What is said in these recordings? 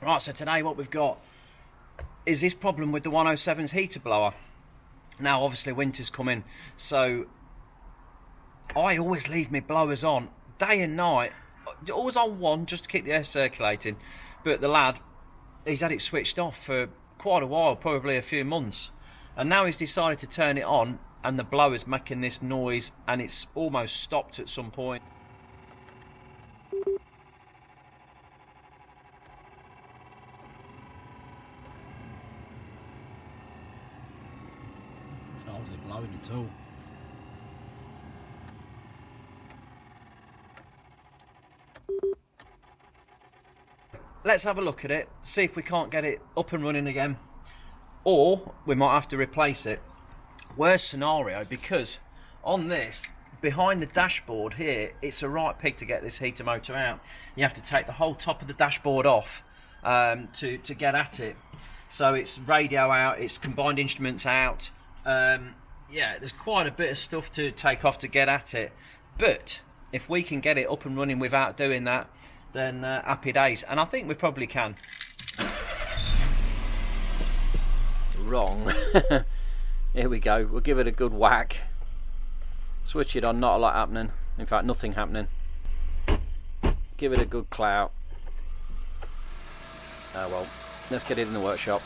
Right, so today what we've got is this problem with the 107's heater blower. Now obviously winter's coming, so I always leave my blowers on day and night, always on one just to keep the air circulating, but the lad, he's had it switched off for quite a while, probably a few months, and now he's decided to turn it on and the blower's making this noise and it's almost stopped at some point. It's hardly blowing at all. Let's have a look at it, see if we can't get it up and running again, or we might have to replace it. Worst scenario, because on this, behind the dashboard here, it's a right pig to get this heater motor out. You have to take the whole top of the dashboard off to get at it. So it's radio out, it's combined instruments out. Yeah, there's quite a bit of stuff to take off to get at it. But if we can get it up and running without doing that, then happy days. And I think we probably can. Wrong. Here we go. We'll give it a good whack. Switch it on, not a lot happening. In fact, nothing happening. Give it a good clout. Oh well, let's get it in the workshop.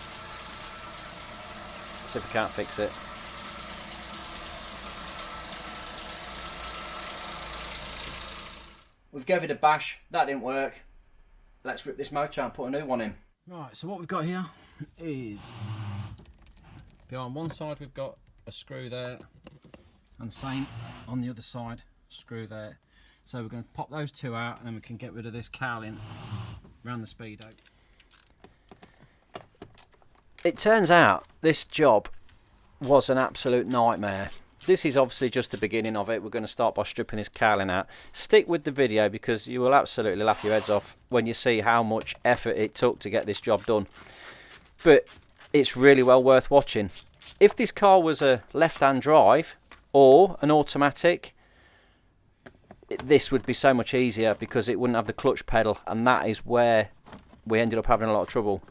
See if we can't fix it. We've gave it a bash, that didn't work. Let's rip this motor and put a new one in. Right, so what we've got here is, behind one side we've got a screw there, and same on the other side, screw there. So we're going to pop those two out and then we can get rid of this cowling around the speedo. It turns out this job was an absolute nightmare. This is obviously just the beginning of it. We're going to start by stripping this cowling out. Stick with the video because you will absolutely laugh your heads off when you see how much effort it took to get this job done. But it's really well worth watching. If this car was a left-hand drive or an automatic, this would be so much easier because it wouldn't have the clutch pedal, and that is where we ended up having a lot of trouble.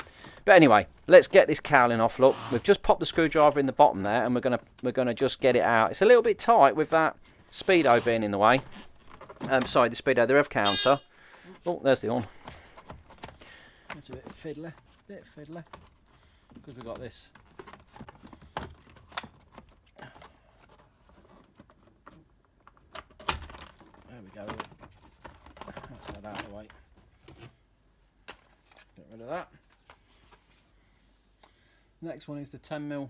But anyway, let's get this cowling off. Look, we've just popped the screwdriver in the bottom there, and we're gonna just get it out. It's a little bit tight with that speedo being in the way. Sorry, the speedo, the rev counter. Oh, there's the on. It's a bit fiddly, because we've got this. There we go. That's that out of the way. Get rid of that. Next one is the 10mm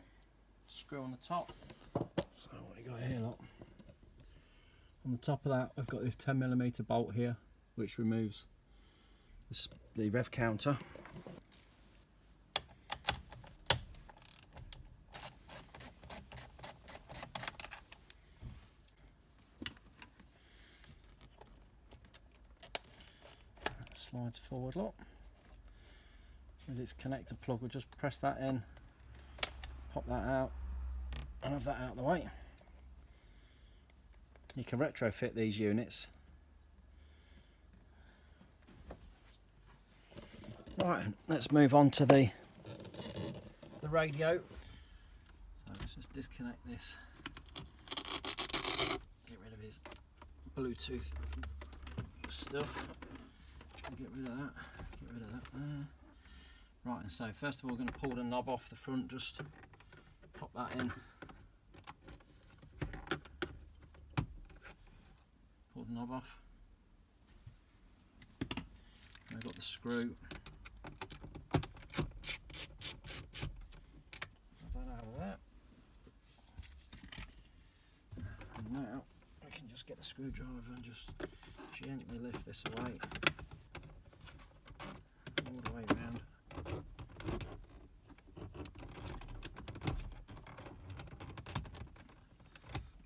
screw on the top. So what you got here, look. On the top of that, I've got this 10mm bolt here, which removes the rev counter. That slides forward, look. With its connector plug, we'll just press that in, pop that out, and have that out of the way. You can retrofit these units. Right, let's move on to the radio. So let's just disconnect this, get rid of his Bluetooth stuff, get rid of that there. Right, and so first of all we're going to pull the knob off the front, just pop that in. Pull the knob off. I've got the screw. Have that out of there. And now we can just get the screwdriver and just gently lift this away. All the way around.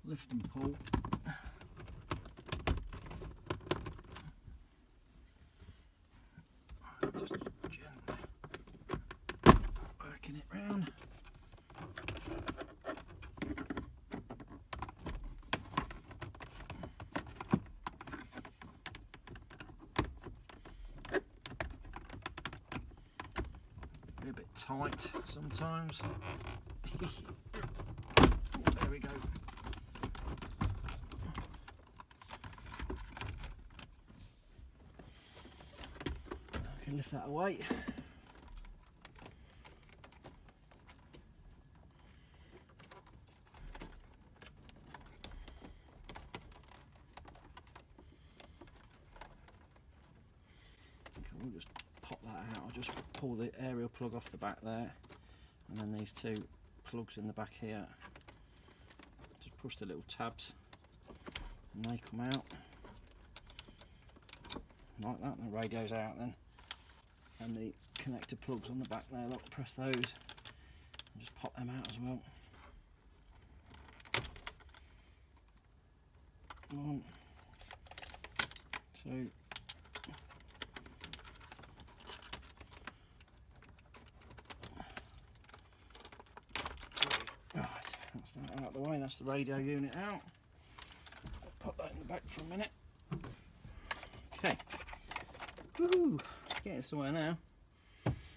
Lift and pull. Just gently working it round. tight sometimes. There we go. I can lift that away. We'll just pop that out. I'll just pull the aerial plug off the back there, and then these two plugs in the back here. Just push the little tabs and they come out like that. The radio's out then, and the connector plugs on the back there, look, press those and just pop them out as well. 1, 2. Right, that's that out of the way. That's the radio unit out. I'll pop that in the back for a minute. Okay. Woohoo! Getting somewhere now.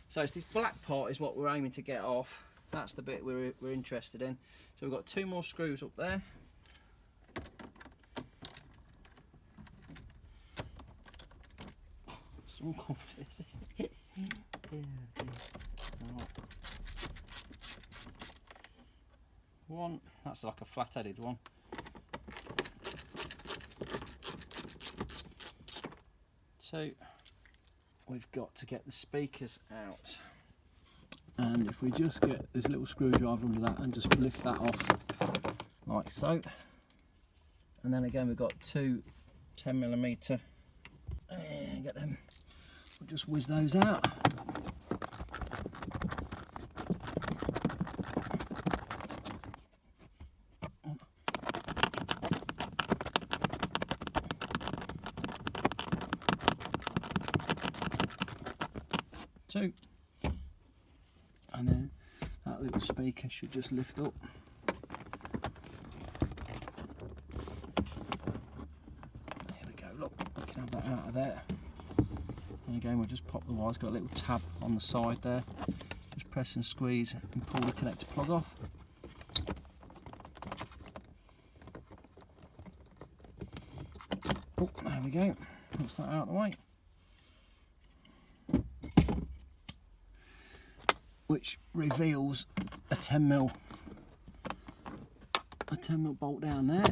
So it's this black part is what we're aiming to get off. That's the bit we're interested in. So we've got 2 more screws up there. Some confidence. Yeah, right. 1, that's like a flat-headed one. 2, we've got to get the speakers out, and if we just get this little screwdriver under that and just lift that off like so, and then again we've got 2 10mm, and get them, we'll just whiz those out. Two, and then that little speaker should just lift up. There we go, look, we can have that out of there. And again we'll just pop the wire, it's got a little tab on the side there. Just press and squeeze and pull the connector plug off. Oh, there we go, that's that out of the way. Which reveals a 10mm bolt down there.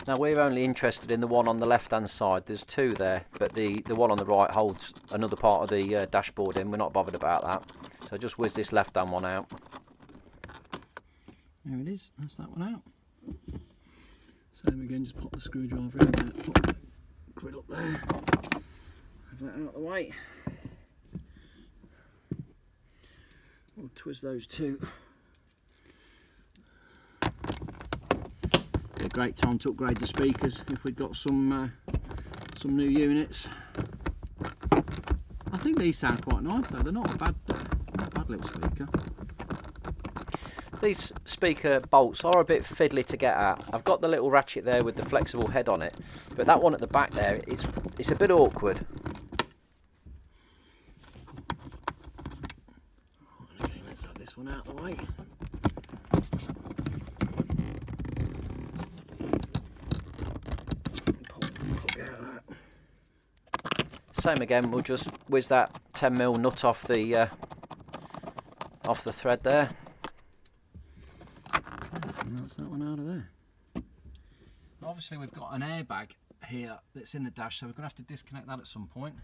Now we're only interested in the one on the left hand side. There's 2 there, but the one on the right holds another part of the dashboard in. We're not bothered about that. So just whiz this left hand one out. There it is, that's that one out. Same again, just pop the screwdriver in there, pop the grid up there, have that out of the way. We'll twist those 2. Be a great time to upgrade the speakers if we've got some new units. I think these sound quite nice though, they're not a bad little speaker. These speaker bolts are a bit fiddly to get at. I've got the little ratchet there with the flexible head on it, but that one at the back there, it's a bit awkward. This one out of the way. Same again, we'll just whiz that 10mm nut off the thread there. And that's that one out of there. Obviously we've got an airbag here that's in the dash, so we're going to have to disconnect that at some point.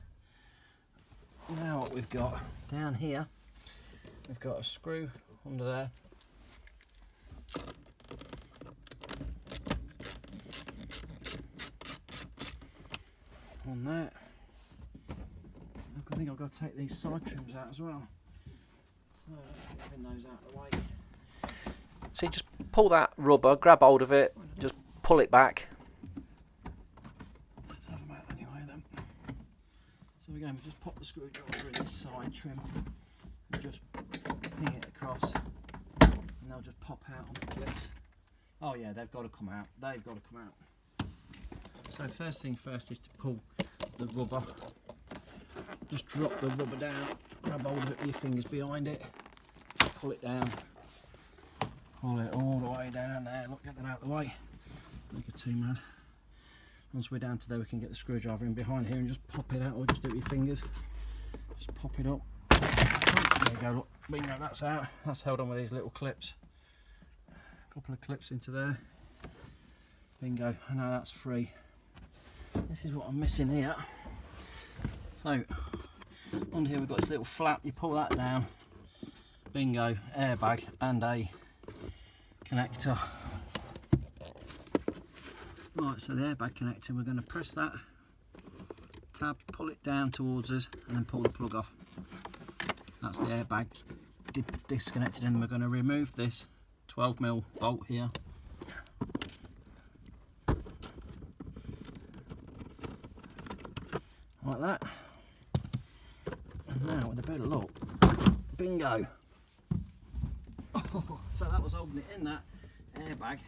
Now what we've got down here, we've got a screw under there. On that. I think I've got to take these side trims out as well. So pin those out of the way. So you just pull that rubber, grab hold of it, just pull it back. Let's have them out anyway then. So again, we just pop the screwdriver in this side trim and just ping it across, and they'll just pop out on the clips. Oh yeah, they've got to come out. They've got to come out. So first thing first is to pull the rubber just drop the rubber down, grab hold of it with your fingers behind it, pull it down, pull it all the way down there. Look, get that out of the way. Don't get too mad. Once we're down to there, we can get the screwdriver in behind here and just pop it out, or just do it with your fingers. Just pop it up. There you go, look, bingo, that's out. That's held on with these little clips. A couple of clips into there. Bingo, and now that's free. This is what I'm missing here. So, under here we've got this little flap, you pull that down. Bingo, airbag and a connector. Right, so the airbag connector, we're going to press that tab, pull it down towards us, and then pull the plug off. That's the airbag disconnected, and we're going to remove this 12mm bolt here. Like that. And now with a bit of luck, bingo! Oh, so that was holding it in that airbag.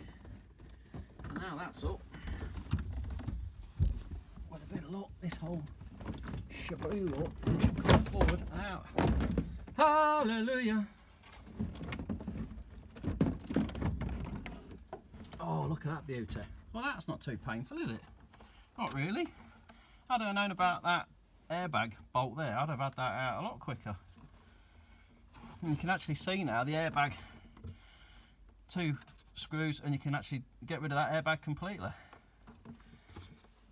So now that's up. With a bit of luck, this whole shaboo up should come forward and out. Hallelujah! Oh, look at that beauty. Well, that's not too painful, is it? Not really. Had I known about that airbag bolt there, I'd have had that out a lot quicker. And you can actually see now the airbag, 2 screws, and you can actually get rid of that airbag completely.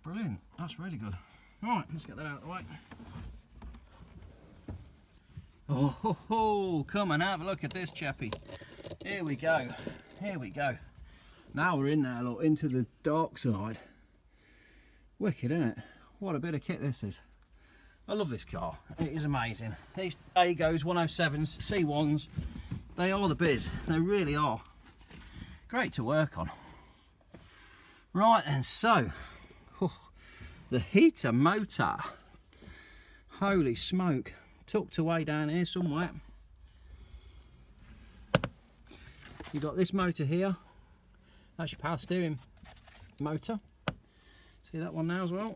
Brilliant, that's really good. Right, let's get that out of the way. Oh, ho, ho. Come and have a look at this chappy. Here we go, here we go. Now we're in there, look, into the dark side. Wicked, isn't it? What a bit of kit this is. I love this car, it is amazing. These Aygos, 107s, C1s, they are the biz, they really are. Great to work on. Right then, so, the heater motor, holy smoke, tucked away down here somewhere. You've got this motor here, that's your power steering motor. See that one now as well?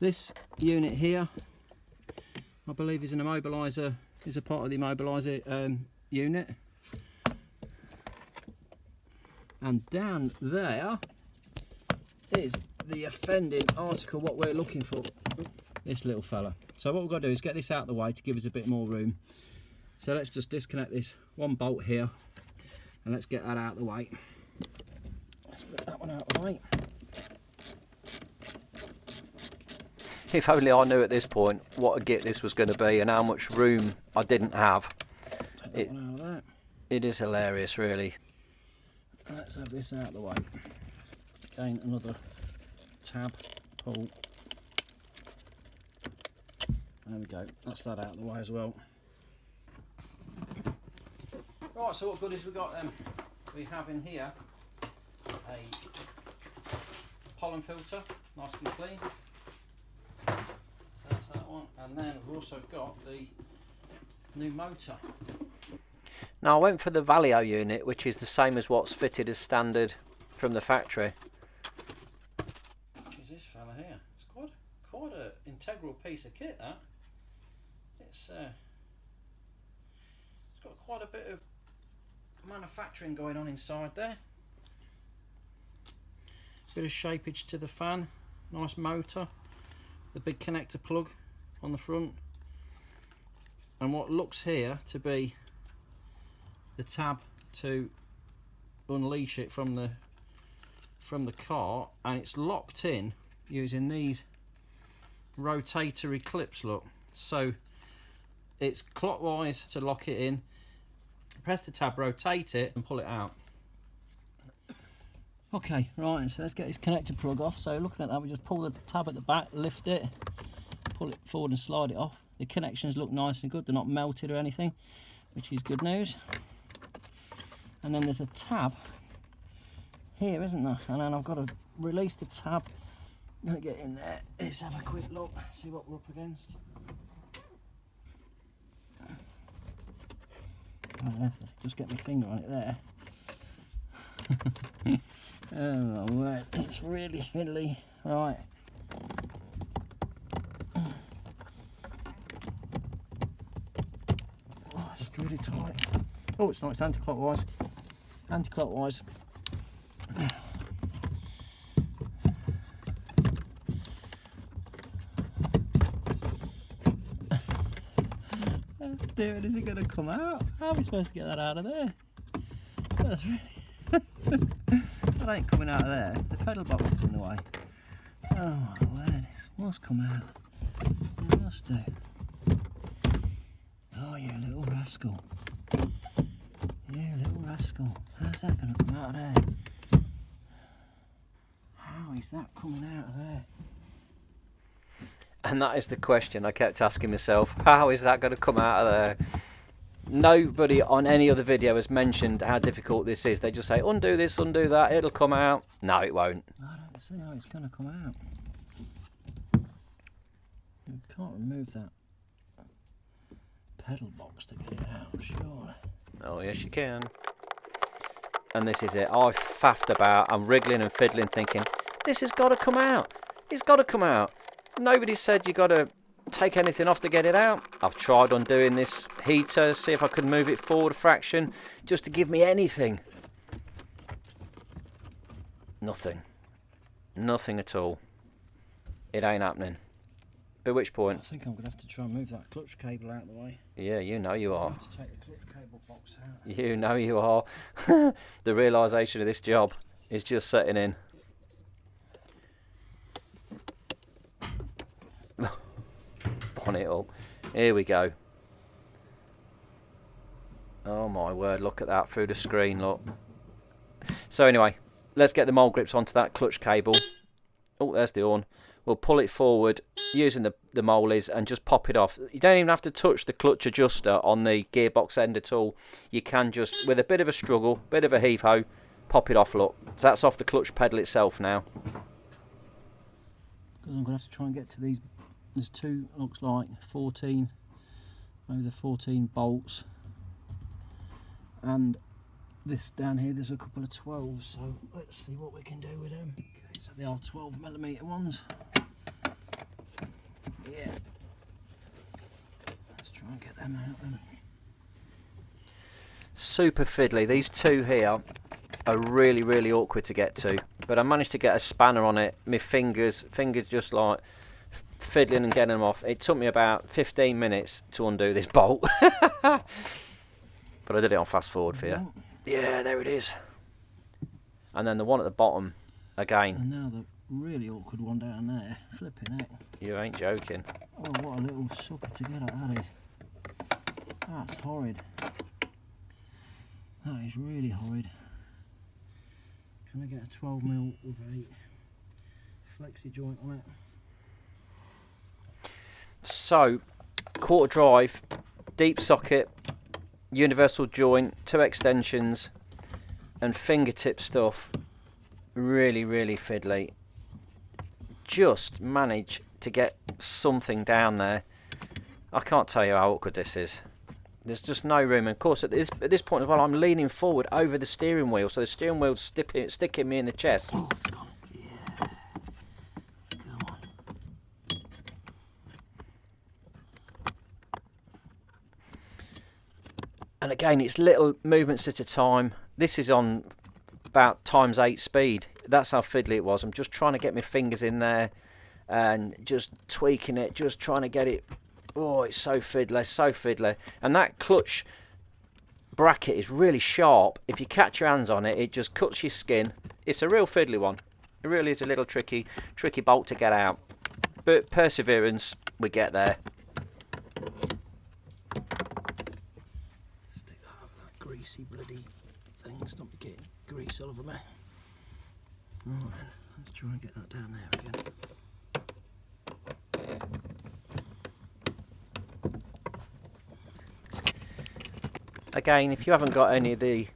This unit here, I believe, is an immobiliser, is a part of the immobiliser unit. And down there is the offending article, what we're looking for, this little fella. So what we've got to do is get this out of the way to give us a bit more room. So let's just disconnect this one bolt here, and let's get that out of the way. Let's put that one out of the way. If only I knew at this point what a git this was going to be and how much room I didn't have. Take that one out of that. It is hilarious, really. Let's have this out of the way. Again, another tab, pull. There we go, that's that out of the way as well. Right, so what goodies we got then? We have in here a pollen filter, nice and clean. So that's that one, and then we've also got the new motor. Now I went for the Valio unit, which is the same as what's fitted as standard from the factory. What is this fella here? It's quite an integral piece of kit, that. It's got quite a bit of manufacturing going on inside there. Bit of shapeage to the fan, nice motor, the big connector plug on the front, and what looks here to be the tab to unleash it from the car, and it's locked in using these rotatory clips, look. So it's clockwise to lock it in, press the tab, rotate it and pull it out. Okay, right, so let's get this connector plug off. So looking at that, we just pull the tab at the back, lift it, pull it forward and slide it off. The connections look nice and good, they're not melted or anything, which is good news. And then there's a tab here, isn't there? And then I've got to release the tab. I'm going to get in there. Let's have a quick look, see what we're up against. Oh, just get my finger on it there. Oh, right. It's really fiddly. Right. really tight. Oh, it's not, it's anti-clockwise. Anti-clockwise. Oh dear, is it going to come out? How are we supposed to get that out of there? That's really... that ain't coming out of there. The pedal box is in the way. Oh my word, it must come out. It must do. Oh, you little rascal. You little rascal. How's that going to come out of there? How is that coming out of there? And that is the question I kept asking myself. How is that going to come out of there? Nobody on any other video has mentioned how difficult this is. They just say, undo this, undo that, it'll come out. No, it won't. I don't see how it's going to come out. You can't remove that pedal box to get it out, surely. Oh, yes, you can. And this is it. I've faffed about. I'm wriggling and fiddling, thinking, this has got to come out. It's got to come out. Nobody said you got to take anything off to get it out. I've tried undoing this heater, see if I could move it forward a fraction, just to give me anything. Nothing. Nothing at all. It ain't happening. At which point... I think I'm going to have to try and move that clutch cable out of the way. Yeah, you know you are. I have to take the clutch cable box out. You know you are. The realisation of this job is just setting in. Bonnet up. Here we go. Oh my word, look at that through the screen, look. So anyway, let's get the mould grips onto that clutch cable. Oh, there's the horn. We'll pull it forward using the mollies and just pop it off. You don't even have to touch the clutch adjuster on the gearbox end at all. You can just, with a bit of a struggle, bit of a heave-ho, pop it off, look. So that's off the clutch pedal itself now. Because I'm going to have to try and get to these. There's two, looks like 14, maybe the 14 bolts. And this down here, there's a couple of 12s, so let's see what we can do with them. Okay, so they are 12mm ones. Yeah. Let's try and get them out then. Super fiddly. These two here are really, really awkward to get to. But I managed to get a spanner on it. My fingers just like fiddling and getting them off. It took me about 15 minutes to undo this bolt. But I did it on fast forward for you. Yeah, there it is. And then the one at the bottom again. And now the really awkward one down there. Flipping heck. You ain't joking. Oh, what a little sucker to get at that is. That's horrid. That is really horrid. Can I get a 12mm with a flexi joint on it? So, quarter drive, deep socket, universal joint, 2 extensions, and fingertip stuff. Really, really fiddly. Just manage to get something down there. I can't tell you how awkward this is. There's just no room. And of course, at this point as well, I'm leaning forward over the steering wheel, so the steering wheel's sticking me in the chest. Oh, it's gone. Yeah. Come on. And again, it's little movements at a time. This is on about ×8 speed. That's how fiddly it was. I'm just trying to get my fingers in there and just tweaking it, just trying to get it. Oh, it's so fiddly, so fiddly. And that clutch bracket is really sharp. If you catch your hands on it, it just cuts your skin. It's a real fiddly one. It really is a little tricky bolt to get out. But perseverance, we get there. Stick that over that greasy bloody thing. Stop me getting grease all over me. Right then, let's try and get that down there again. Again, if you haven't got any of the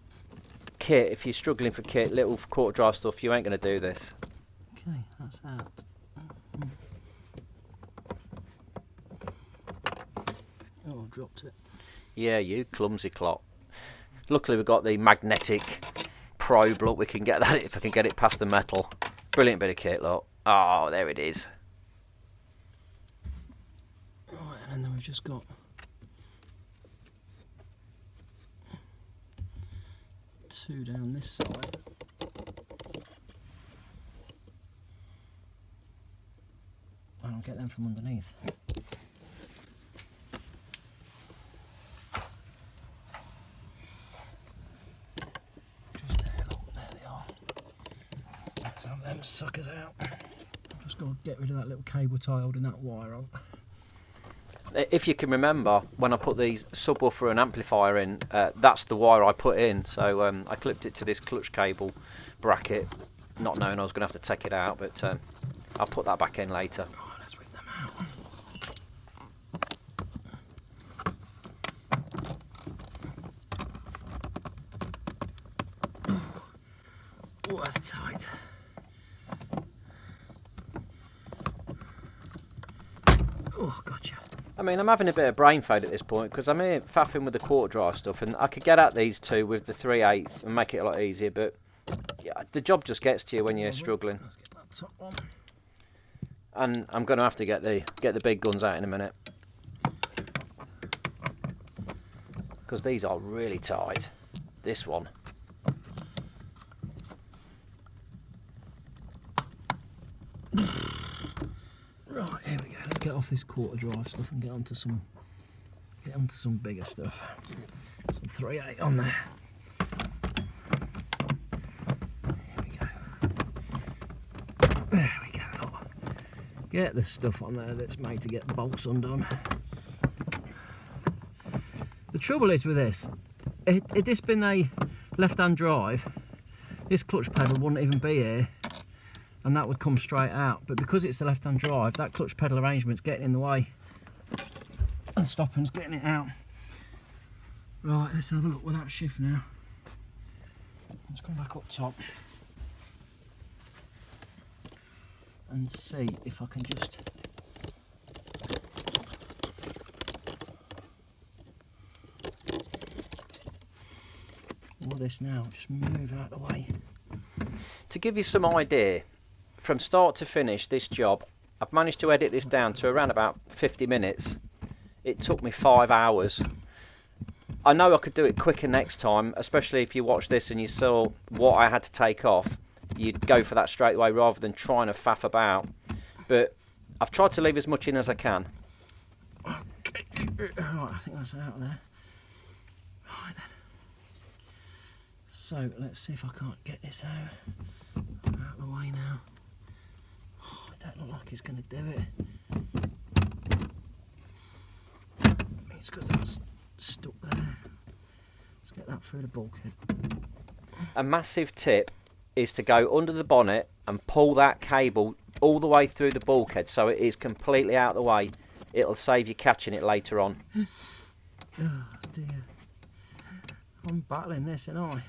kit, if you're struggling for kit, little quarter drive stuff, you ain't going to do this. Okay, that's out. Oh, I've dropped it. Yeah, you clumsy clock. Luckily we've got the magnetic probe, look, we can get that if I can get it past the metal. Brilliant bit of kit, look. Oh, there it is. Right, and then we've just got 2 down this side. And I'll get them from underneath. Just there, look, there they are. Let's have them suckers out. I'm just going to get rid of that little cable tie holding that wire on. If you can remember, when I put the subwoofer and amplifier in, that's the wire I put in. So I clipped it to this clutch cable bracket, not knowing I was going to have to take it out, but I'll put that back in later. Right, let's rip them out. Oh, that's tight. Oh, gotcha. I mean, I'm having a bit of brain fade at this point because I'm here faffing with the quarter drive stuff, and I could get at these two with the 3/8 and make it a lot easier, but yeah, the job just gets to you when you're struggling. Let's get that top one. And I'm going to have to get the big guns out in a minute because these are really tight. This one. Right, here we go. Let's get off this quarter drive stuff and get onto some bigger stuff. Some 3/8 on there. Here we go. There we go. Look. Get the stuff on there that's made to get bolts undone. The trouble is with this, had this been a left-hand drive, this clutch pedal wouldn't even be here. And that would come straight out, but because it's the left-hand drive, that clutch pedal arrangement's getting in the way and stopping's getting it out. Right, let's have a look with that shift now. Let's come back up top and see if I can just all this now, just move out of the way. To give you some idea, from start to finish, this job, I've managed to edit this down to around about 50 minutes. It took me 5 hours. I know I could do it quicker next time, especially if you watch this and you saw what I had to take off. You'd go for that straight away rather than trying to faff about. But I've tried to leave as much in as I can. Okay. Right, I think that's out of there. Right then. So let's see if I can't get this out of the way now. Oh, it don't look like it's going to do it. I mean, it's because that's stuck there. Let's get that through the bulkhead. A massive tip is to go under the bonnet and pull that cable all the way through the bulkhead so it is completely out of the way. It'll save you catching it later on. Oh dear. I'm battling this, ain't I?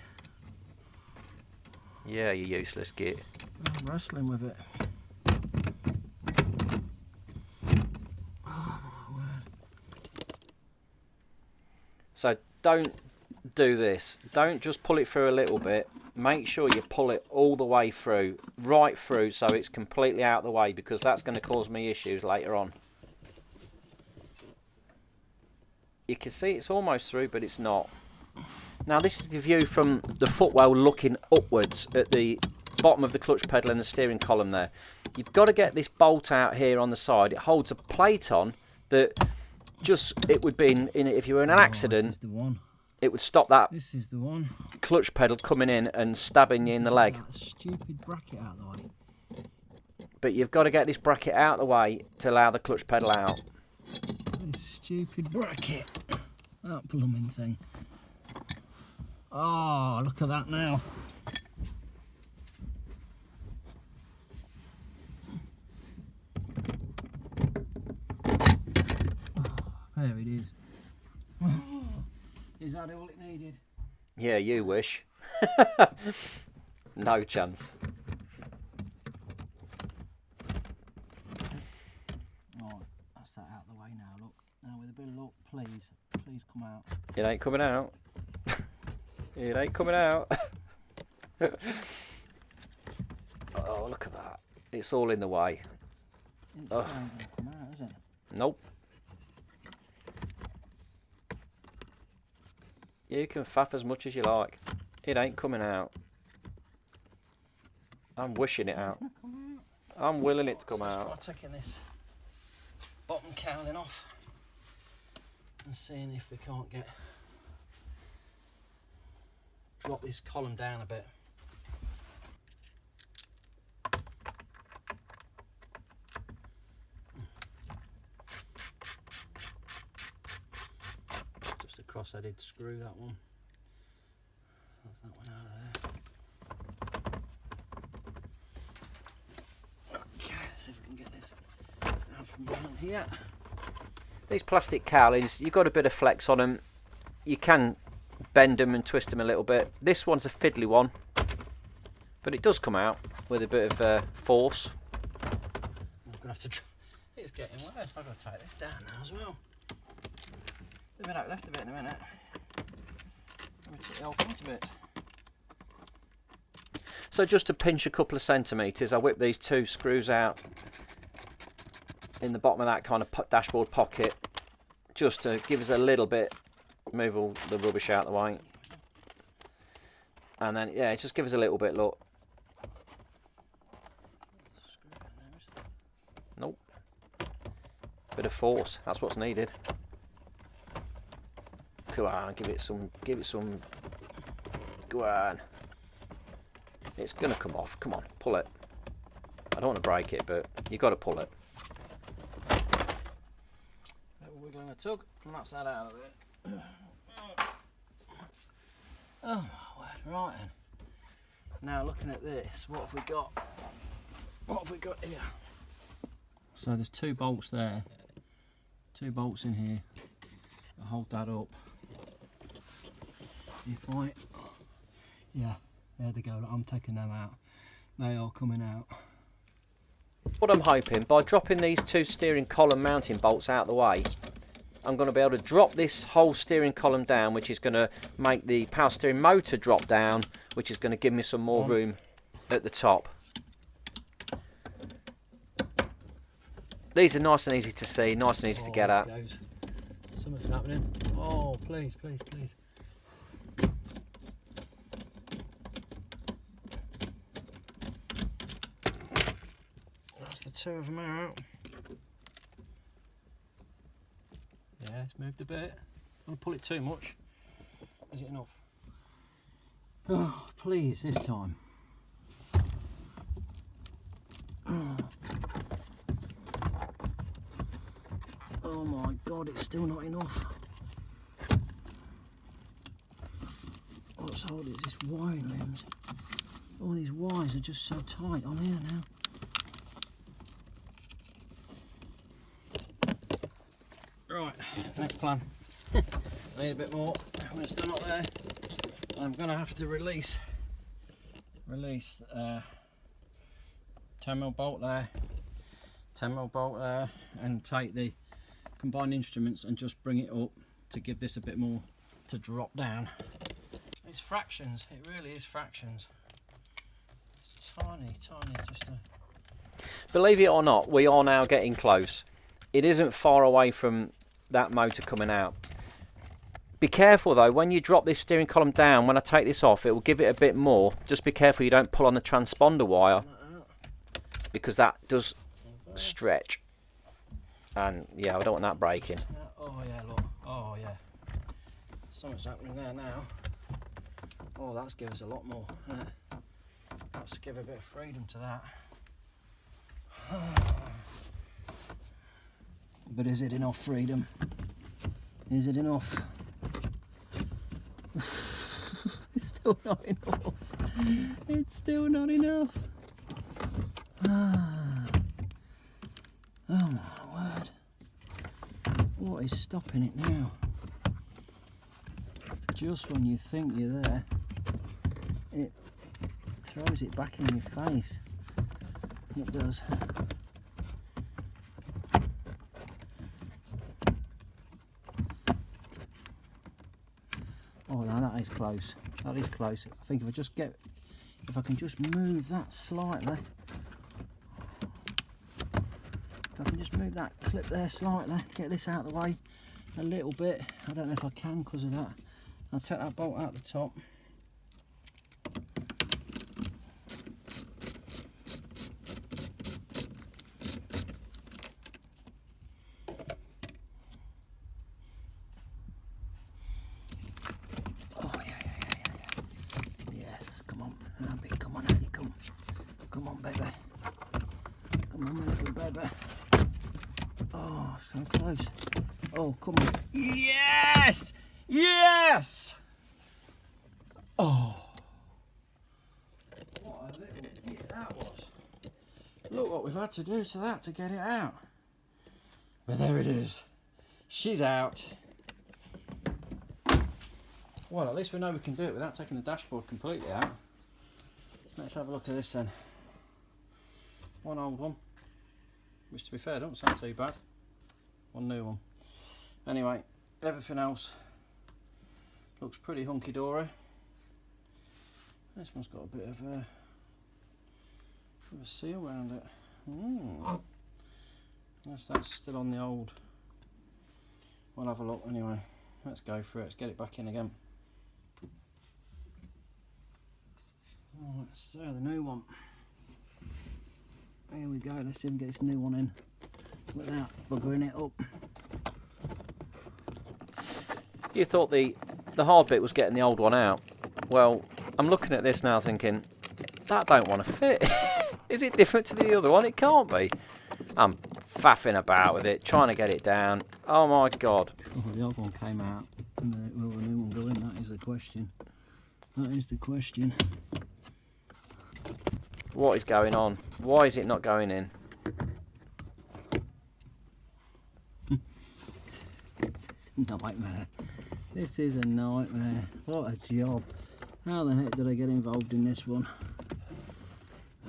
Yeah, you useless git. I'm wrestling with it. Oh my word. So don't do this. Don't just pull it through a little bit. Make sure you pull it all the way through, right through, so it's completely out of the way, because that's going to cause me issues later on. You can see it's almost through, but it's not. Now this is the view from the footwell looking upwards at the bottom of the clutch pedal and the steering column there. You've got to get this bolt out here on the side. It holds a plate on that it would be in if you were in an accident. This is the one. It would stop that This is the one. clutch pedal coming in and stabbing you in the leg. That stupid bracket out of the way. But you've got to get this bracket out of the way to allow the clutch pedal out. This stupid bracket. That blooming thing. Oh, look at that now. Oh, there it is. Is that all it needed? Yeah, you wish. No chance. Right, that's that out of the way now, look. Now with a bit of luck, please come out. It ain't coming out. It ain't coming out. Oh, look at that. It's all in the way. It's not gonna come out, is it? Nope. You can faff as much as you like. It ain't coming out. I'm wishing it out. I'm willing it to come Let's out. try taking this bottom cowling off and seeing if we can't drop this column down a bit. Just a cross-headed screw, that one. That's that one out of there. Okay, let's see if we can get this out from down here. These plastic cowlings, you've got a bit of flex on them. You can bend them and twist them a little bit. This one's a fiddly one, but it does come out with a bit of force. I'm gonna have to. It's getting worse. I've got to take this down now as well. Leave it out left a bit in a minute. Let me take the whole front a bit. So just to pinch a couple of centimetres, I whip these 2 screws out in the bottom of that kind of dashboard pocket, just to give us a little bit, move all the rubbish out of the way. And then, yeah, just give us a little bit, look. Nope. Bit of force, that's what's needed. Come on, give it some, go on. It's gonna come off, come on, pull it. I don't want to break it, but you got to pull it. Little wiggle and a tug, and that's that out of it. Oh my word, right then. Now looking at this, what have we got? What have we got here? So there's 2 bolts there, 2 bolts in here. I'll hold that up. If I, yeah, there they go. Look, I'm taking them out. They are coming out. What I'm hoping, by dropping these 2 steering column mounting bolts out of the way, I'm going to be able to drop this whole steering column down, which is going to make the power steering motor drop down, which is going to give me some more room at the top. These are nice and easy to see, nice and easy to get at. Something's happening. Oh, please, please, please. That's the 2 of them out. Yeah, it's moved a bit. I don't want to pull it too much. Is it enough? Oh, please, this time. Oh my God, it's still not enough. What's hard is this wiring limbs. All these wires are just so tight on here now. Right, next plan. I need a bit more. When it's still not there, I'm going to have to release 10mm bolt there, 10mm bolt there, and take the combined instruments and just bring it up to give this a bit more to drop down. It's fractions, it really is fractions. It's tiny, tiny, just a... Believe it or not, we are now getting close. It isn't far away from that motor coming out. Be careful though, when you drop this steering column down, when I take this off, it will give it a bit more. Just be careful you don't pull on the transponder wire, because that does stretch. And yeah, I don't want that breaking. Oh yeah, look, oh yeah. Something's happening there now. Oh, that's give us a lot more. Let's give a bit of freedom to that. But is it enough freedom? Is it enough? It's still not enough. It's still not enough. Oh my word. What is stopping it now? Just when you think you're there, it throws it back in your face. It does. Oh, now that is close. That is close. I think if I can just move that slightly. If I can just move that clip there slightly, get this out of the way a little bit. I don't know if I can because of that. I'll take that bolt out the top. Come on, my little baby. Oh, so close. Oh, come on. Yes! Yes! Oh. What a little hit that was. Look what we've had to do to that to get it out. But there it is. She's out. Well, at least we know we can do it without taking the dashboard completely out. Let's have a look at this then. One old one, which to be fair don't sound too bad. One new one. Anyway, everything else looks pretty hunky-dory. This one's got a bit of a seal around it. Unless that's still on the old. We'll have a look anyway. Let's go for it. Let's get it back in again. Right, so the new one. Here we go. Let's see if we can get this new one in without buggering it up. You thought the hard bit was getting the old one out. Well, I'm looking at this now thinking, that don't want to fit. Is it different to the other one? It can't be. I'm faffing about with it, trying to get it down. Oh my God. Oh, the old one came out. And will the new one go in? That is the question. That is the question. What is going on? Why is it not going in? This is a nightmare. This is a nightmare. What a job. How the heck did I get involved in this one?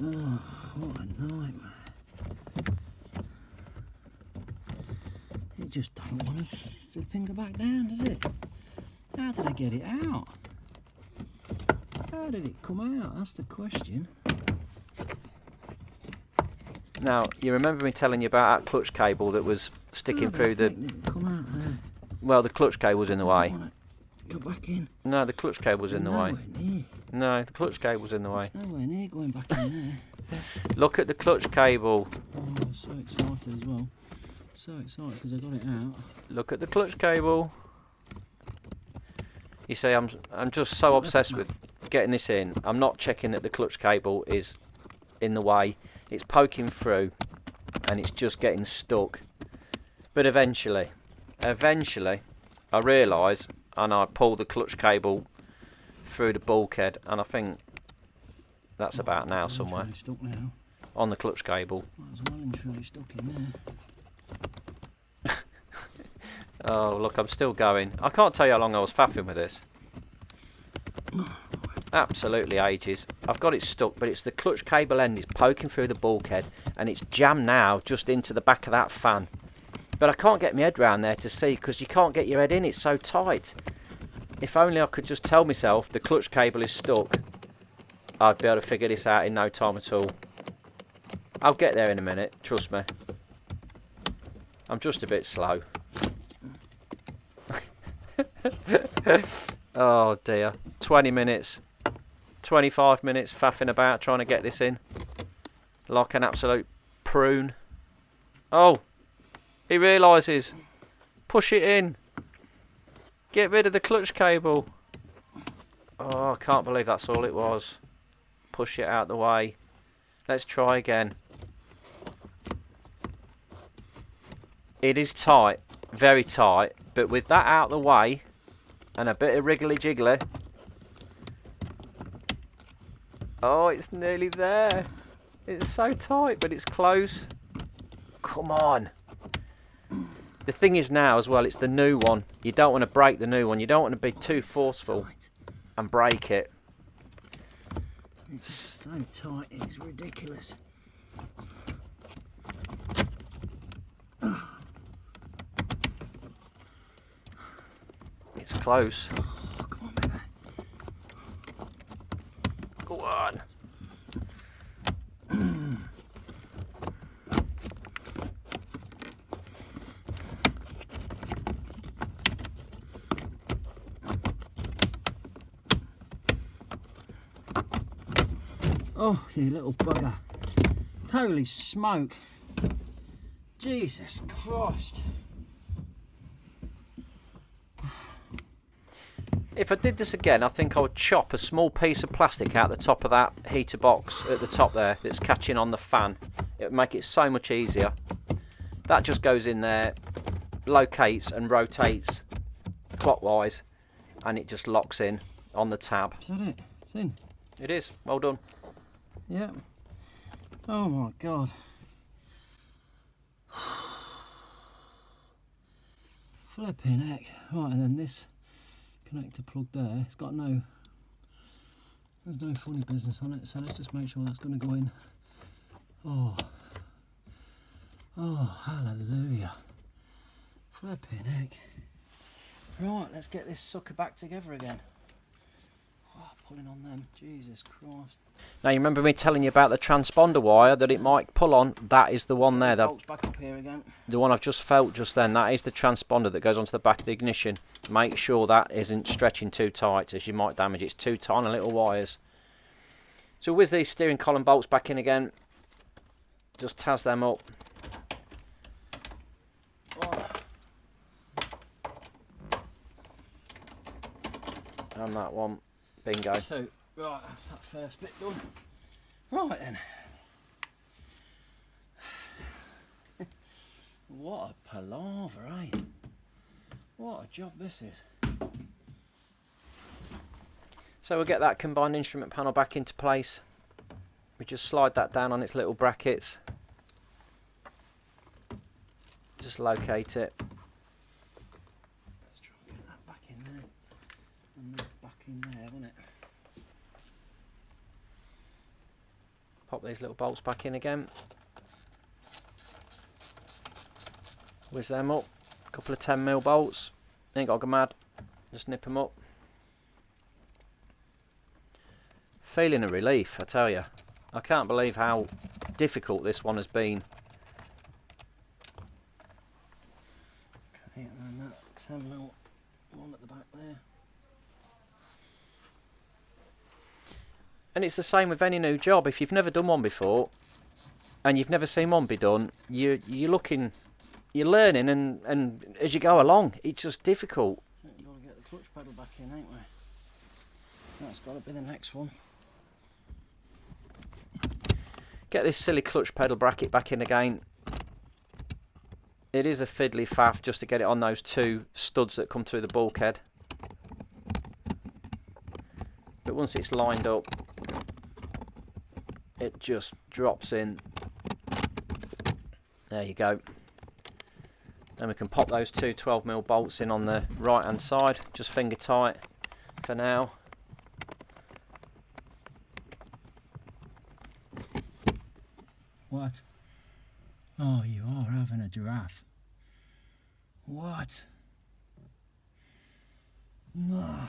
Oh, what a nightmare. It just don't want to flipping go back down, does it? How did I get it out? How did it come out? That's the question. Now, you remember me telling you about that clutch cable that was sticking through the... Come out there. Well, the clutch cable's in the way. Go back in. No, the clutch cable's in the way. Near. No, the clutch cable's in the way. It's nowhere near going back in there. Look at the clutch cable. Oh, I'm so excited as well. So excited because I got it out. Look at the clutch cable. You see, I'm just so obsessed with getting this in. I'm not checking that the clutch cable is in the way. It's poking through and it's just getting stuck. But eventually I realise and I pull the clutch cable through the bulkhead, and I think that's about now somewhere. Stuck now. On the clutch cable. That's well and truly stuck in there. Oh look, I'm still going. I can't tell you how long I was faffing with this. Absolutely ages. I've got it stuck, but it's the clutch cable end is poking through the bulkhead and it's jammed now just into the back of that fan. But I can't get my head round there to see, because you can't get your head in, it's so tight. If only I could just tell myself the clutch cable is stuck, I'd be able to figure this out in no time at all. I'll get there in a minute, trust me. I'm just a bit slow. Oh dear. 20 minutes. 25 minutes faffing about trying to get this in. Like an absolute prune. Oh! He realises. Push it in. Get rid of the clutch cable. Oh, I can't believe that's all it was. Push it out the way. Let's try again. It is tight. Very tight. But with that out the way and a bit of wriggly jiggly. Oh, it's nearly there. It's so tight, but it's close. Come on. The thing is now as well, it's the new one. You don't want to break the new one. You don't want to be too forceful and break it. It's so tight, it's ridiculous. It's close. Oh, come on, baby. Go on. Oh, you little bugger. Holy smoke. Jesus Christ. If I did this again, I think I would chop a small piece of plastic out the top of that heater box at the top there that's catching on the fan it would make it so much easier. That just goes in there, locates and rotates clockwise, and it just locks in on the tab. Is that it? It's in? It is. Well done. Yeah. Oh my god. Flipping heck. Right, and then this connector plug there, it's got no, there's no funny business on it, so let's just make sure that's going to go in. Oh. Oh, hallelujah. Flipping heck. Right, let's get this sucker back together again. Oh, pulling on them, Jesus Christ. Now, you remember me telling you about the transponder wire that it might pull on? That is the one there. Bolts back up here again. The one I've just felt just then, that is the transponder that goes onto the back of the ignition. Make sure that isn't stretching too tight, as you might damage it. It's two tiny little wires. So with these steering column bolts back in again, just tas them up. And that one, bingo. Two. Right, that's that first bit done. Right then. What a palaver, eh? What a job this is. So we'll get that combined instrument panel back into place. We just slide that down on its little brackets. Just locate it. Let's try and get that back in there. And that back in there, won't it? Pop these little bolts back in again. Whiz them up. A couple of 10mm bolts. Ain't got to go mad. Just nip them up. Feeling a relief, I tell you. I can't believe how difficult this one has been. Okay, and then that 10mm one at the back there. And it's the same with any new job. If you've never done one before, and you've never seen one be done, you're looking, you're learning, and as you go along, it's just difficult. We've got to get the clutch pedal back in, ain't we? That's got to be the next one. Get this silly clutch pedal bracket back in again. It is a fiddly faff just to get it on those two studs that come through the bulkhead. But once it's lined up, it just drops in. There you go. Then we can pop those two 12mm bolts in on the right hand side, just finger tight for now. What? Oh, you are having a giraffe. What? No.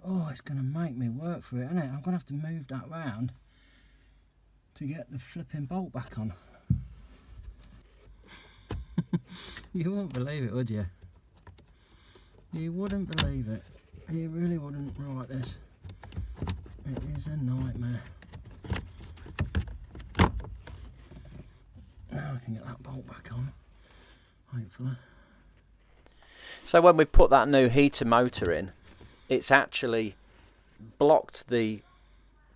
Oh, it's going to make me work for it, isn't it? I'm going to have to move that round to get the flipping bolt back on. You wouldn't believe it, would you? You wouldn't believe it. You really wouldn't. Right, this. It is a nightmare. Now I can get that bolt back on, hopefully. So when we put that new heater motor in, it's actually blocked the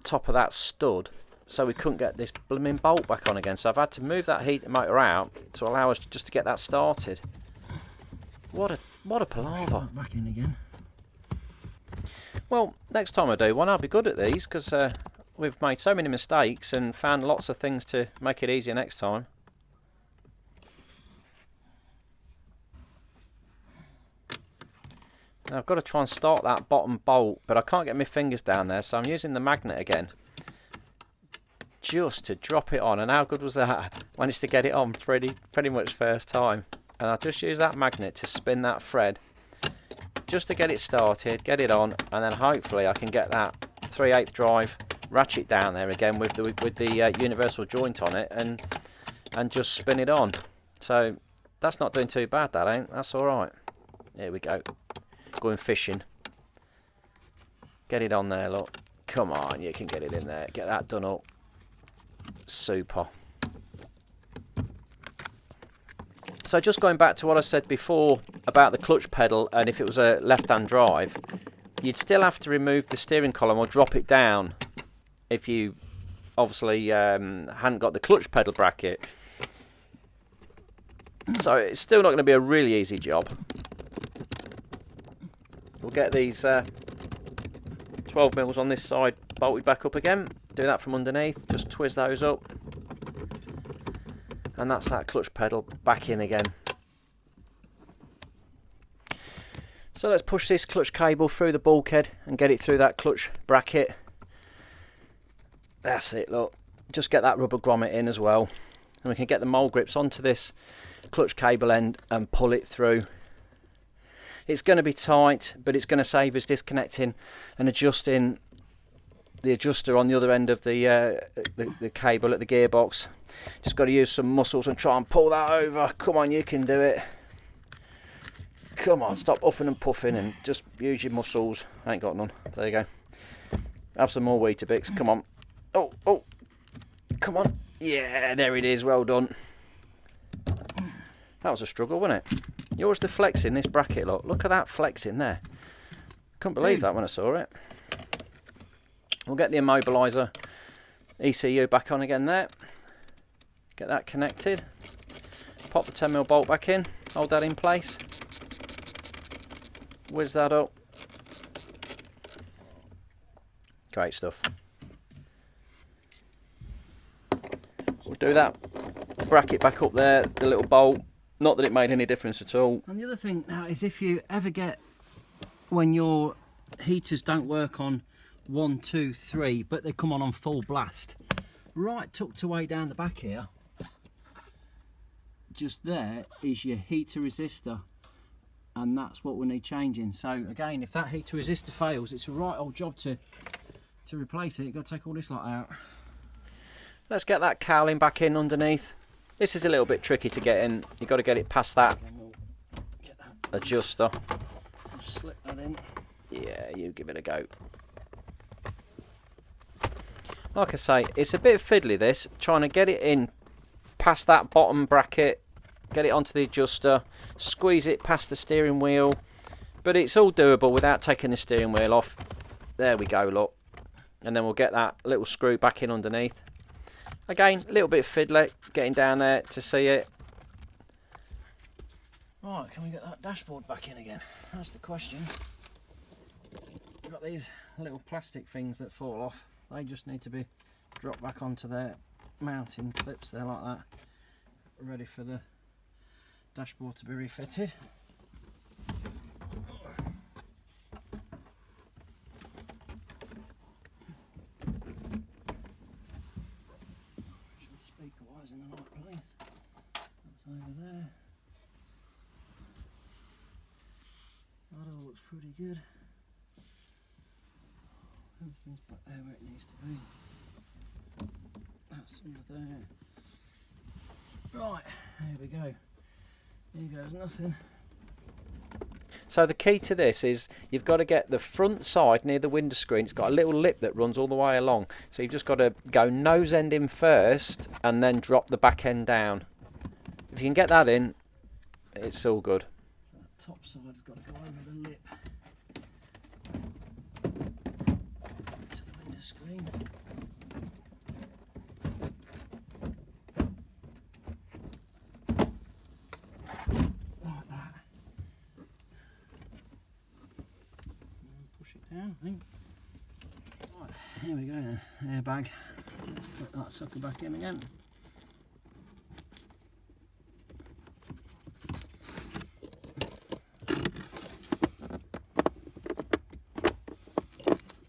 top of that stud, so we couldn't get this blooming bolt back on again. So I've had to move that heater motor out to allow us just to get that started. What a palaver. Back in again. Well, next time I do one, I'll be good at these, because we've made so many mistakes and found lots of things to make it easier next time. Now I've got to try and start that bottom bolt, but I can't get my fingers down there, so I'm using the magnet again just to drop it on. And how good was that? Managed to get it on pretty much first time. And I'll just use that magnet to spin that thread just to get it started, get it on, and then hopefully I can get that 3/8 drive ratchet down there again with the universal joint on it, and just spin it on. So that's not doing too bad, that ain't. That's all right. Here we go. Going fishing. Get it on there, look. Come on, you can get it in there. Get that done up. Super. So just going back to what I said before about the clutch pedal, and if it was a left-hand drive, you'd still have to remove the steering column or drop it down if you obviously hadn't got the clutch pedal bracket. So it's still not going to be a really easy job. We'll get these 12 mils on this side bolted back up again. Do that from underneath, just twist those up. And that's that clutch pedal back in again. So let's push this clutch cable through the bulkhead and get it through that clutch bracket. That's it, look. Just get that rubber grommet in as well. And we can get the mole grips onto this clutch cable end and pull it through. It's going to be tight, but it's going to save us disconnecting and adjusting the adjuster on the other end of the cable at the gearbox. Just got to use some muscles and try and pull that over. Come on, you can do it. Come on, stop huffing and puffing and just use your muscles. I ain't got none. There you go. Have some more Weetabix. Come on. Oh, come on. Yeah, there it is. Well done. That was a struggle, wasn't it? Yours the flex in this bracket, look at that flex in there. Couldn't believe that when I saw it. We'll get the immobiliser ECU back on again there. Get that connected. Pop the 10mm bolt back in. Hold that in place. Whiz that up. Great stuff. We'll do that bracket back up there, the little bolt. Not that it made any difference at all. And the other thing now is if you ever get, when your heaters don't work on 1, 2, 3, but they come on full blast, right tucked away down the back here, just there is your heater resistor, and that's what we need changing. So again, if that heater resistor fails, it's a right old job to replace it. You've got to take all this lot out. Let's get that cowling back in underneath. This is a little bit tricky to get in. You've got to get it past that adjuster. Slip that in. Yeah, you give it a go. Like I say, it's a bit fiddly this, trying to get it in past that bottom bracket, get it onto the adjuster, squeeze it past the steering wheel, but it's all doable without taking the steering wheel off. There we go, look. And then we'll get that little screw back in underneath. Again, a little bit fiddly, getting down there to see it. Right, can we get that dashboard back in again? That's the question. We've got these little plastic things that fall off. They just need to be dropped back onto their mounting clips there like that. Ready for the dashboard to be refitted. Speaker wires in the right place. That's over there. That all looks pretty good. Everything's back there where it needs to be. That's under there. Right, here we go. Here goes nothing. So the key to this is you've got to get the front side near the window screen. It's got a little lip that runs all the way along. So you've just got to go nose end in first and then drop the back end down. If you can get that in, it's all good. So that top side's got to go over the lip to the window screen. Like that. Push it down, I think. Right, here we go then. Airbag. Let's put that sucker back in again.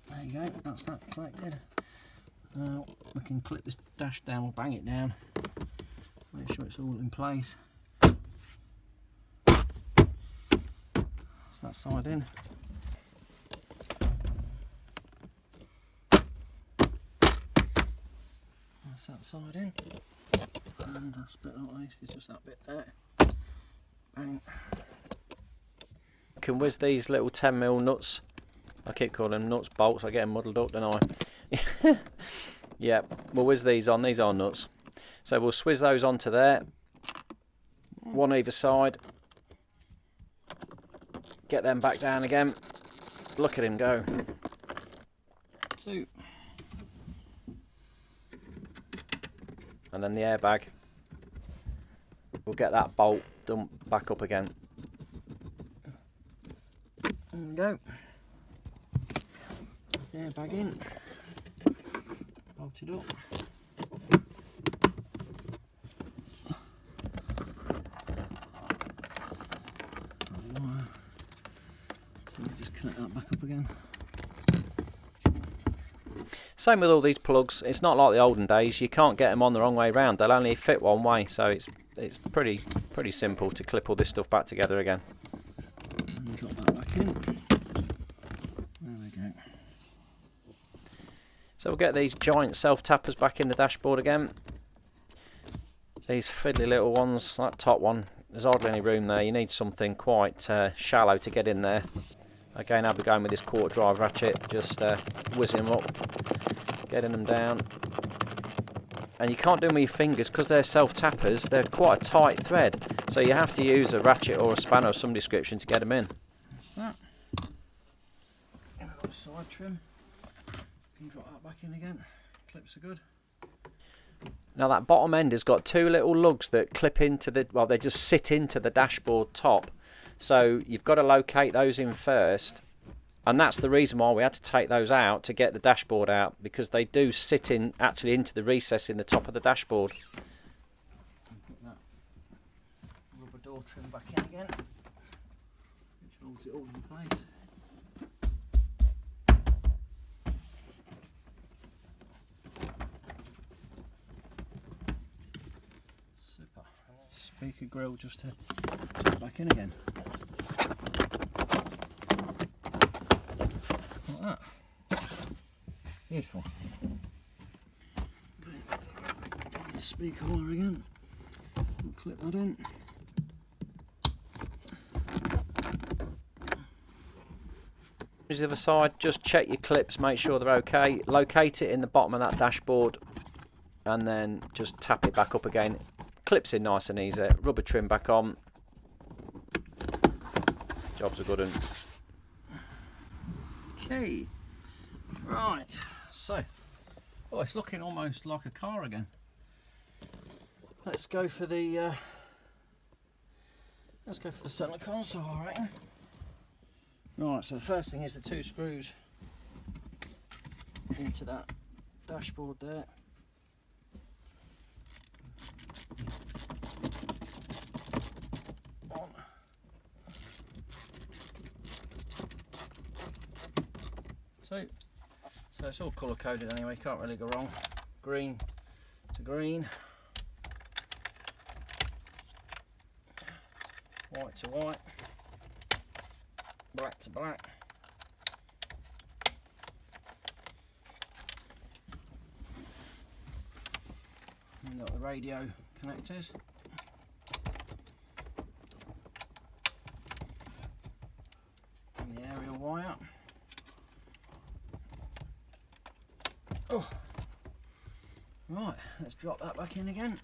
There you go, that's that collected. Now we can clip this dash down or bang it down. Make sure it's all in place. That's that side in. That's that side in. And that split like this is just that bit there. Bang. Can whiz these little 10mm nuts. I keep calling them nuts, bolts, I get them muddled up, don't I? Yeah, we'll whiz these on, these are nuts. So we'll swizz those onto there, one either side. Get them back down again. Look at him go. Two. and then the airbag. We'll get that bolt done back up again. There we go. There's the airbag in. Bolted up. So we just connect that back up again. Same with all these plugs. It's not like the olden days. You can't get them on the wrong way round. They'll only fit one way, so it's pretty simple to clip all this stuff back together again. And drop that back in. There we go. So we'll get these giant self-tappers back in the dashboard again. These fiddly little ones, that top one, there's hardly any room there. You need something quite shallow to get in there. Again, I'll be going with this quarter drive ratchet, just whizzing them up, getting them down. And you can't do them with your fingers because they're self-tappers. They're quite a tight thread, so you have to use a ratchet or a spanner of some description to get them in. That's that. And we've got a side trim. You can drop that back in again. Clips are good. Now that bottom end has got two little lugs that clip into the, well, they just sit into the dashboard top. So you've got to locate those in first, and that's the reason why we had to take those out to get the dashboard out, because they do sit in actually into the recess in the top of the dashboard. Put that rubber door trim back in again, which holds it all in place. Super. Speaker grill just to put back in again. Like that. Beautiful. The speaker wire again. We'll clip that in. Here's the other side. Just check your clips, make sure they're okay. Locate it in the bottom of that dashboard, and then just tap it back up again. Clips in nice and easy. Rubber trim back on. Job's a good one. Okay, right, so, oh, it's looking almost like a car again. Let's go for the centre console, I reckon. Right, so the first thing is the two screws into that dashboard there. One. Two. So it's all colour coded anyway, can't really go wrong. Green to green, white to white, black to black. And got the radio connectors. And the aerial wire. Oh. Right, let's drop that back in again.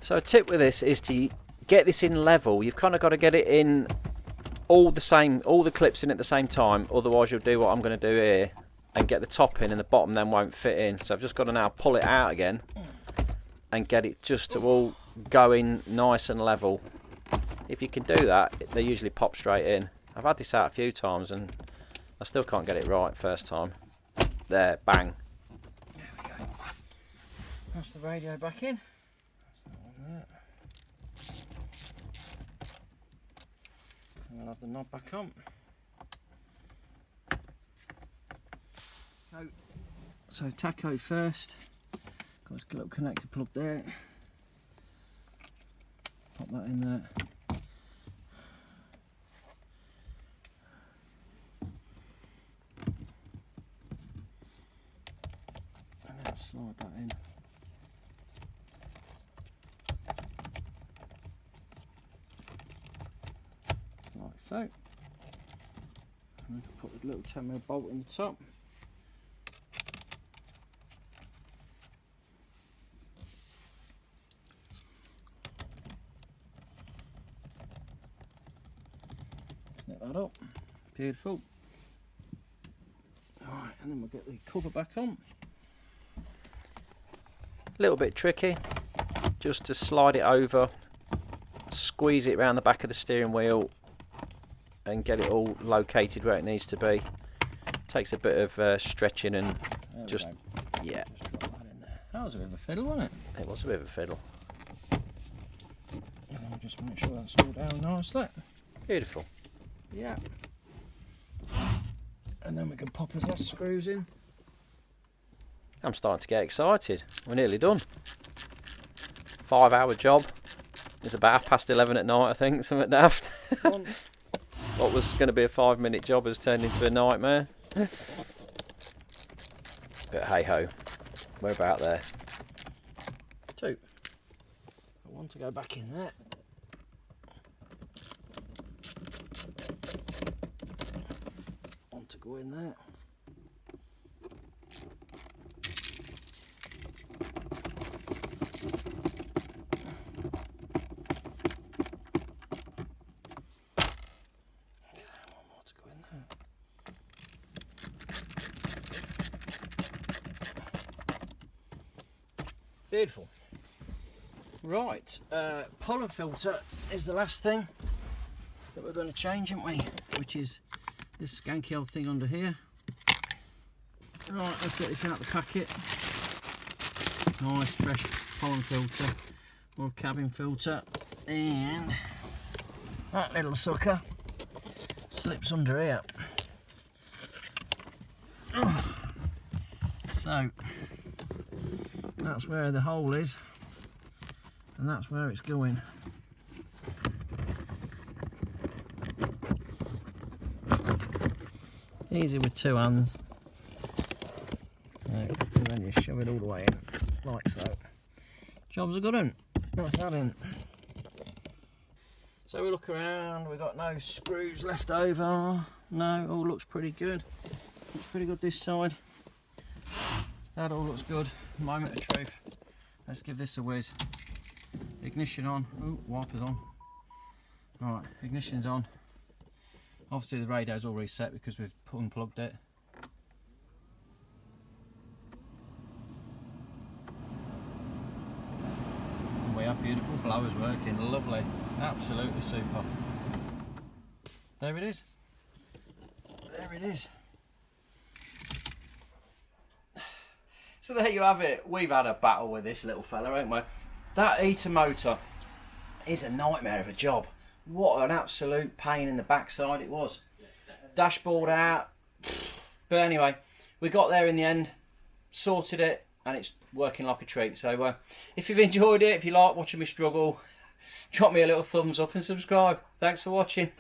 So a tip with this is to get this in level. You've kind of got to get it in all the clips in at the same time, otherwise you'll do what I'm going to do here and get the top in and the bottom then won't fit in. So I've just got to now pull it out again and get it just to all go in nice and level. If you can do that, they usually pop straight in. I've had this out a few times and I still can't get it right first time. There, bang. There we go. That's the radio back in. That's that one there. And we'll have the knob back on. So tacho first. Got this little connector plug there. Pop that in there. And then slide that in. Like so. And we can put the little 10mm bolt in the top. Snip that up. Beautiful. Alright, and then we'll get the cover back on. A little bit tricky, just to slide it over, squeeze it around the back of the steering wheel and get it all located where it needs to be. Takes a bit of stretching and just, yeah. Just drop that in there. That was a bit of a fiddle, wasn't it? It was a bit of a fiddle. And then we'll just make sure that's all down nicely. Beautiful. Yeah. And then we can pop his last screws in. I'm starting to get excited. We're nearly done. 5-hour job. It's about 11:30 at night, I think, something daft. What was going to be a 5-minute job has turned into a nightmare. But hey ho, we're about there. 2. I want to go back in there. Want to go in there. Beautiful. Right, pollen filter is the last thing that we're going to change, aren't we? Which is this skanky old thing under here. Right, let's get this out of the packet. Nice fresh pollen filter or cabin filter, and that little sucker slips under here. So that's where the hole is, and that's where it's going. Easy with 2 hands. And then you shove it all the way in, like so. Job's a good one. That's that in. So we look around, we've got no screws left over. No, all looks pretty good. Looks pretty good this side. That all looks good. Moment of truth. Let's give this a whiz. Ignition on. Ooh, wipers on. Right, ignition's on. Obviously the radio's all reset because we've unplugged it. And we have beautiful blowers working. Lovely. Absolutely super. There it is. There it is. So there you have it. We've had a battle with this little fella, haven't we? That heater motor is a nightmare of a job. What an absolute pain in the backside it was. Dashboard out. But anyway, we got there in the end, sorted it, and it's working like a treat. So if you've enjoyed it, if you like watching me struggle, drop me a little thumbs up and subscribe. Thanks for watching.